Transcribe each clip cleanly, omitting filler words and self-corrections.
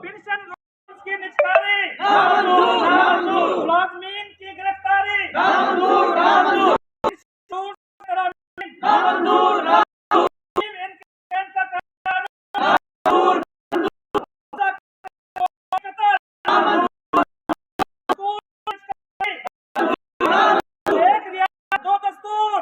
pension की निष्कारी, मुलाजमीन की गिरफ्तारी, एक रियासत दो दस्तूर,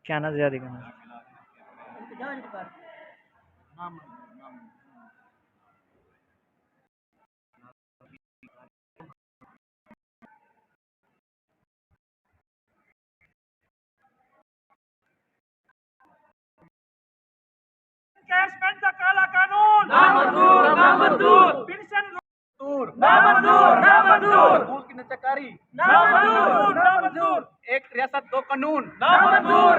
क्या ना ज्यादा करना कैशमेंट का काला कानून, पेंशन स्कूल की नचाकारी, एक रियासत दो कानून, नामंजूर